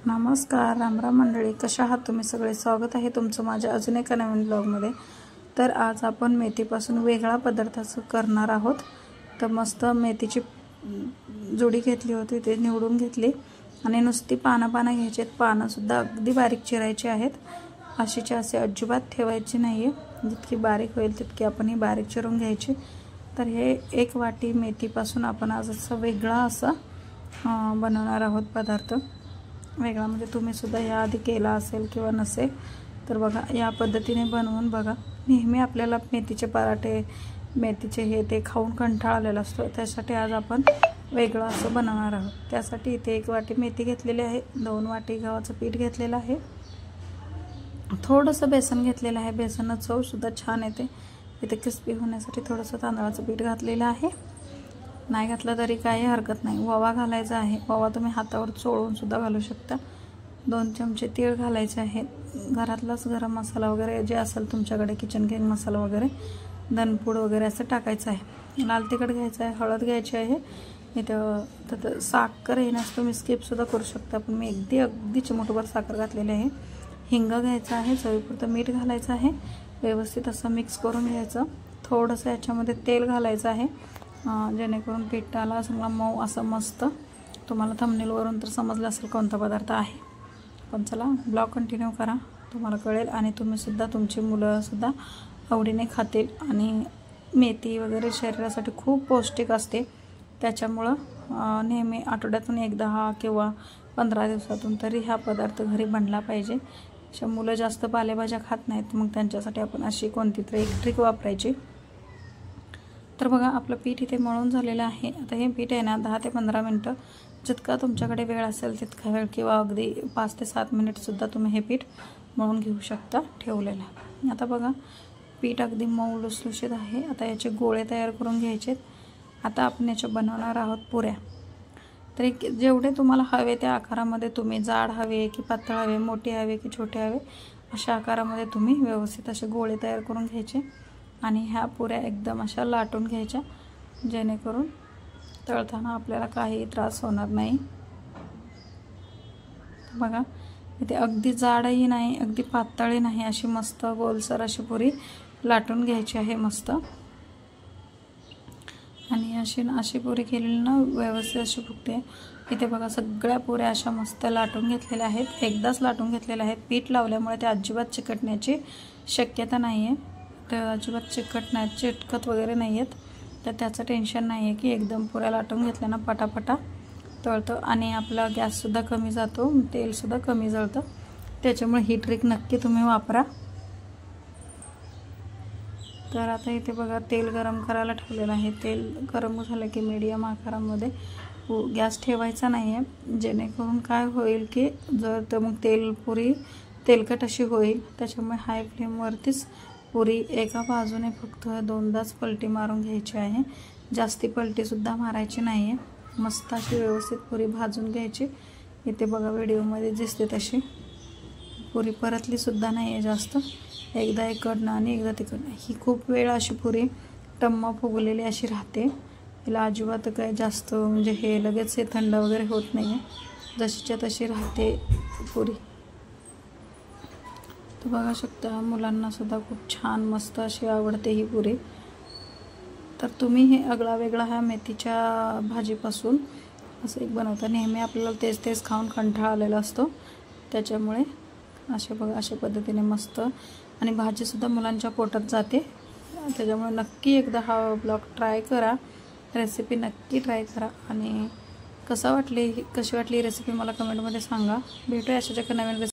नमस्कार, रामराम मंडळी, कशा आहात तुम्ही सगळे? स्वागत आहे तुमचं माझ्या अजून एका नवीन ब्लॉगमध्ये। तर आज आपण मेथीपासून वेगळा पदार्थाचं करणार आहोत। तर मस्त मेथीची जोडी घेतली होती, ते निवडून घेतली आणि नुसती पानं घ्यायची आहेत। पानंसुद्धा अगदी बारीक चिरायची आहेत, अशीचे असे अजिबात ठेवायची नाही आहे। जितकी बारीक होईल तितकी आपण ही बारीक चिरून घ्यायची। तर हे एक वाटी मेथीपासून आपण आज असं वेगळा असं बनवणार आहोत पदार्थ। वेगळा म्हणजे तुम्ही सुद्धा याआधी केला असेल किंवा नसेल तर बघा, या पद्धतीने बनवून बघा। नेहमी आपल्याला मेथीचे पराठे, मेथीचे हे ते खाऊन कंटाळा आलेला असतो, त्यासाठी आज आपण वेगळं असं बनवणार आहोत। त्यासाठी इथे 1 वाटी मेथी घेतलेली आहे, 2 वाटी गव्हाचं पीठ घेतलेलं आहे, थोडंसं बेसन घेतलेलं आहे। बेसननं चवसुद्धा छान येते। इथे क्रिस्पी होण्यासाठी थोडंसं तांदळाचं पीठ घातलेलं आहे, नाही घातलं तरी काही हरकत नाही। ओवा घालायचा आहे, ओवा तुम्ही हातावर चोळून सुद्धा घालू शकता। 2 चमचे तीळ घालायचे आहेत, घरातलाच गरम मसाला वगैरे जे असेल तुमच्याकडे, किचन किंग मसाला वगैरे, धनपूड वगैरे असं टाकायचं आहे। लाल तिखट घ्यायचं आहे, हळद घ्यायची आहे। इथं साखर येण्यास तुम्ही स्किपसुद्धा करू शकता, पण मी अगदी चिमूटभर साखर घातलेली आहे। हिंग घ्यायचं आहे, चवीपुरतं मीठ घालायचं आहे, व्यवस्थित असं मिक्स करून घ्यायचं। थोडंसं याच्यामध्ये तेल घालायचं आहे, जेणेकरून पिठाला सगळा मऊ असं मस्त। तुम्हाला थंबनेलवरून तर समजलं असेल कोणता पदार्थ आहे, पण चला ब्लॉग कंटिन्यू करा, तुम्हाला कळेल। आणि तुम्हीसुद्धा, तुमची मुलंसुद्धा आवडीने खातील। आणि मेथी वगैरे शरीरासाठी खूप पौष्टिक असते, त्याच्यामुळं नेहमी आठवड्यातून एकदा किंवा 15 दिवसातून तरी हा पदार्थ घरी बनला पाहिजे। अशा मुलं जास्त पालेभाज्या खात नाहीत, मग त्यांच्यासाठी आपण अशी कोणती तरी एक ट्रिक वापरायची। तर बघा, आपलं पीठ इथे मळून झालेलं आहे। आता हे पीठ आहे ना 10 ते 15 मिनटं, जितका तुमच्याकडे वेळ असेल तितका वेळ, किंवा अगदी 5 ते 7 मिनिटसुद्धा तुम्ही हे पीठ मळून घेऊ शकता ठेवलेलं आहे। आता बघा, पीठ अगदी मऊ लुसलुशीत आहे। आता याचे गोळे तयार करून घ्यायचे। आता आपण याच्या बनवणार आहोत पुऱ्या। तर जेवढे तुम्हाला हवे त्या आकारामध्ये, तुम्ही जाड हवे की पातळ हवे, मोठे हवे की छोटे हवे, अशा आकारामध्ये तुम्ही व्यवस्थित असे गोळे तयार करून घ्यायचे। आणि ह्या पुऱ्या एकदम अशा लाटून घ्यायच्या, जेणेकरून तळताना आपल्याला काही त्रास होणार नाही। बघा, इथे अगदी जाडही नाही, अगदी पातळही नाही, अशी मस्त गोलसर अशी पुरी लाटून घ्यायची आहे मस्त। आणि अशी पुरी केलेली ना व्यवस्थित अशी फुगते। इथे बघा, सगळ्या पुऱ्या अशा मस्त लाटून घेतलेल्या आहेत, एकदाच लाटून घेतलेल्या आहेत। पीठ लावल्यामुळे ते अजिबात चिकटण्याची शक्यता नाही आहे, तर अजिबात चिटकत वगैरे नाही आहेत। तर त्याचं टेन्शन नाही आहे की एकदम पुऱ्या लाटून घेतल्यानं पटापटा तळतं आणि आपला गॅससुद्धा कमी जातो, तेलसुद्धा कमी जळतं। त्याच्यामुळे ही ट्रिक नक्की तुम्ही वापरा। तर आता इथे बघा, तेल गरम करायला ठेवलेलं आहे। तेल गरम झालं की मीडियम आकारामध्ये गॅस ठेवायचा नाही आहे, जेणेकरून काय होईल की जर मग पुरी तेलकट अशी होईल। त्याच्यामुळे हाय फ्लेमवरतीच पुरी एका बाजूने फक्त 2दाच पलटी मारून घ्यायची आहे, जास्ती पलटीसुद्धा मारायची नाही आहे। मस्त अशी व्यवस्थित पुरी भाजून घ्यायची। इथे बघा, व्हिडिओमध्ये दिसते तशी पुरी परतलीसुद्धा नाही आहे जास्त, एकदा इकडनं आणि एकदा तिकडनं। ही खूप वेळ अशी पुरी टम्म फुगलेली अशी राहते, हिला अजिबात काय जास्त म्हणजे हे लगेच हे थंड वगैरे होत नाही आहे, जशीच्या तशी राहते पुरी। तर बघा शकता, मुलांनासुद्धा खूप छान मस्त अशी आवडते ही पुरी। तर तुम्ही हे आगळा वेगळा ह्या मेथीच्या भाजीपासून असं एक बनवता। नेहमी आपल्याला तेच खाऊन कंटाळा आलेला असतो, त्याच्यामुळे असे बघा, अशा पद्धतीने मस्त। आणि भाजीसुद्धा मुलांच्या पोटात जाते, त्याच्यामुळे नक्की एकदा हा ब्लॉग ट्राय करा, रेसिपी नक्की ट्राय करा। आणि कशी वाटली रेसिपी मला कमेंटमध्ये सांगा। भेटूया अशाच एका नवीन